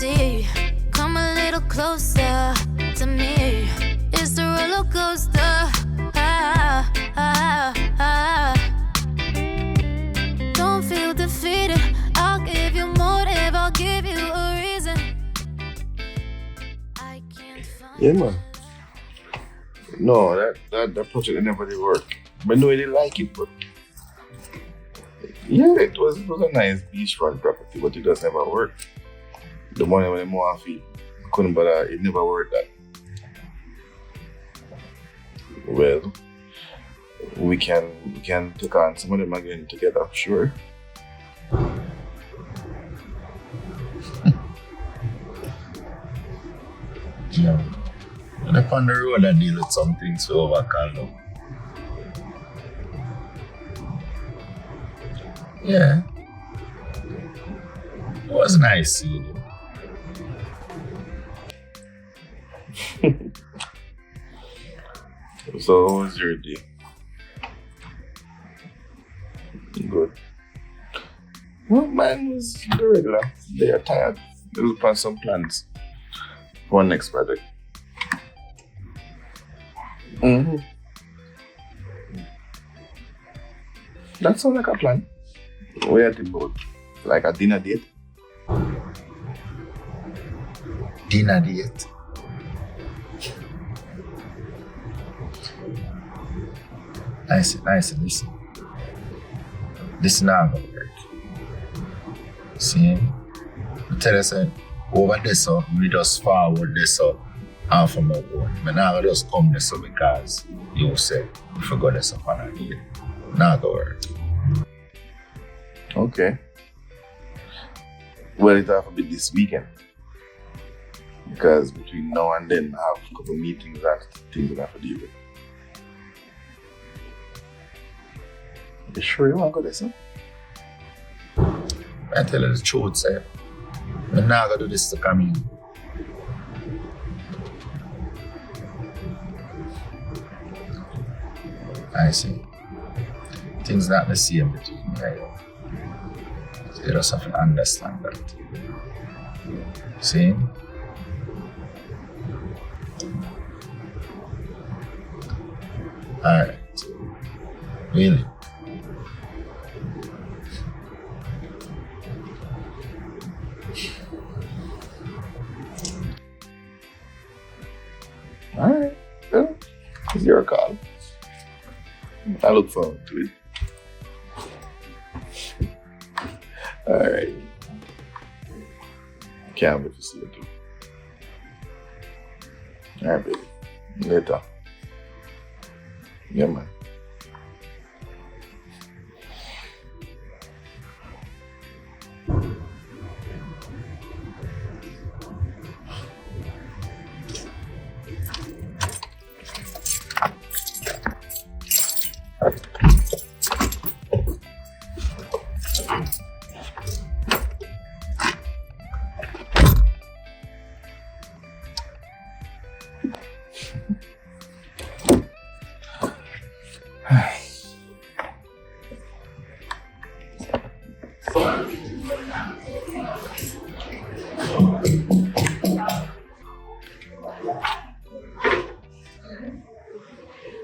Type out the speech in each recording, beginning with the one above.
see. Come a little closer to me. It's the roller coaster. Ah, ah, ah. Don't feel defeated. I'll give you motive. I'll give you a reason. I can't find. Yeah, man. No, that project never did work. But no, I didn't like it, but yeah, it was a nice beachfront property, but it just never worked. The money when I more feel couldn't bother, it never worked that. Well, we can take on some of them again together, sure. Yeah. And up on the road I deal with some things we overcall now. Yeah. It was nice seeing you. So how was your day? Good. Well, mine was the regular. They are tired. They will plan some plans for next project. Mm-hmm. That sounds like a plan. Where are they both? Like a dinner date? Dinner date. Nice, listen. This now gonna work. See? I tell you, say, over this, so we just forward this up half of my own. But now I just come this up because you said we forgot this up on a day. Now go work. Okay. Well, it have to be this weekend. Because between now and then I have a couple meetings and things I have to deal with. You sure you want to go there, sir? I tell you the truth, say. I'm not gonna do this to come in. I see. Things not the same between me and you. So you just have to understand that. See? Alright. Really? Alright. Well, it's your call. I look forward to it. Alright. Can't wait to see you too. Alright, baby. Later. Yeah, man.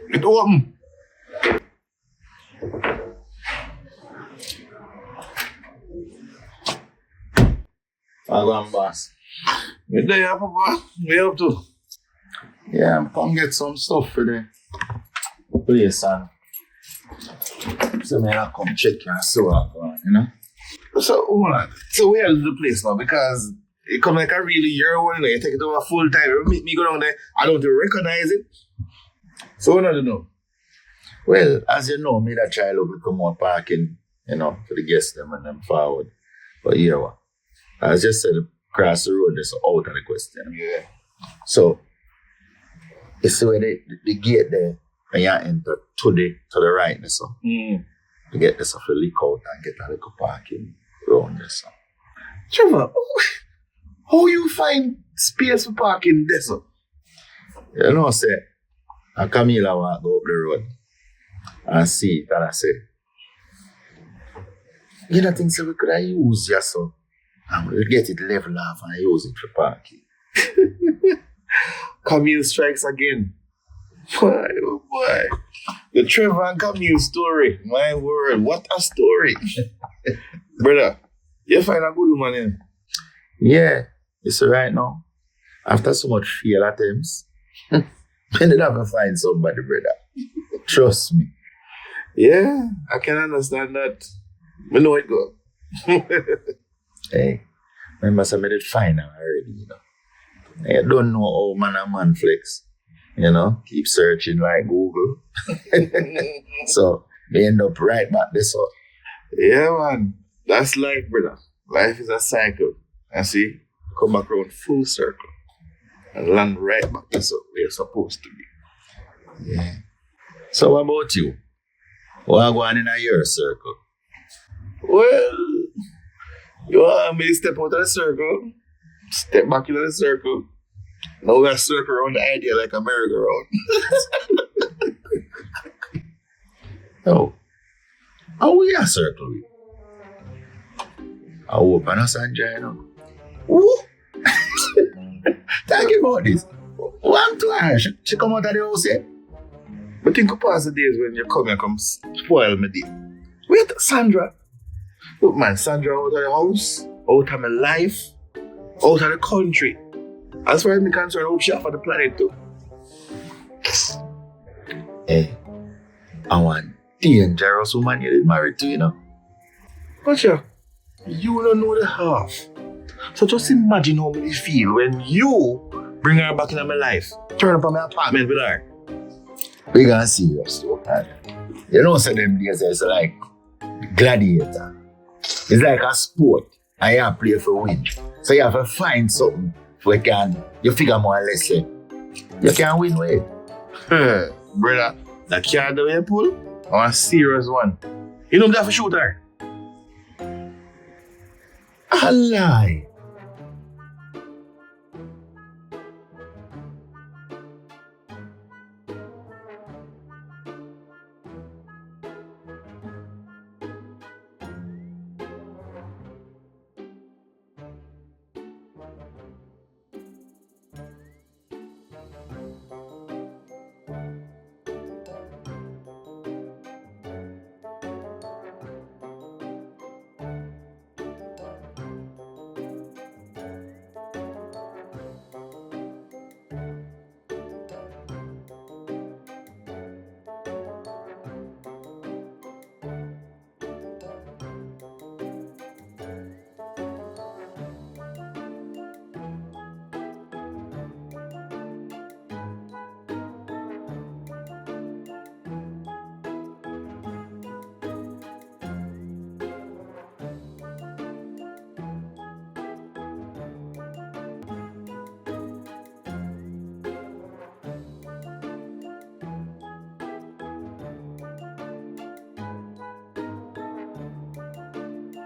It open. I go and boss. Good day, Papa. What you up to? Yeah, I'm come get some stuff for the place and so I come check and see what's going on, you know? So, hold on. So, where is the place now? Because it come like a really year old, you know, you take it over full time. You meet me go down there, I don't even recognize it. So, what do you know? Well, as you know, me that try to come out parking, you know, for the guests them and them forward. But yeah, what? As just said, across the road, there's out of the question. Yeah. So, you see where the gate there, and you enter to the right, so. To get this off the leak out and get a little parking around this. So. Trevor, how you find space for parking this? You know, say, and Camila walk go up the road and see it, and I say, you know, things that we could have used, yeah, so. I'm going to get it level off and use it for parking. Camille strikes again. Boy, oh boy. The Trevor and Camille story. My word, what a story. Brother, you find a good woman in? Yeah, you see right now, after so much failed attempts, I did have to find somebody, brother. Trust me. Yeah, I can understand that. I know it go. Hey, remember somebody did find her already, you know. I don't know how man and man flex. You know, keep searching like Google. So they end up right back this up. Yeah, man. That's life, brother. Life is a cycle. I see, come back around full circle and land right back to where you're supposed to be. Yeah. So what about you? What going on in your circle? Well, you want me to step out of the circle, step back into the circle. Now we circle around the idea like a merry-go-round. Oh, how we a circle with? I hope I'm not Sanjay, you know. Woo! Talk about this. What I'm to her? She come out of the house, eh? But think of past the days when you come and come spoil me day. Wait, Sandra. Look, man, Sandra out of the house, out of my life, out of the country. As far as I'm concerned, I hope she off of the planet too. Hey, I want dangerous woman you did married to, you know. But you don't know the half. So just imagine how me feel when you bring her back into my life. Turn up on my apartment with her. We gonna see your stuff, man. You know, so them days it's like gladiator. It's like a sport, and you have to play for win. So you have to find something where you figure more or less say, you can win with it. Brother, that card that you pull, I want a serious one. You know me have to shoot her. A lie.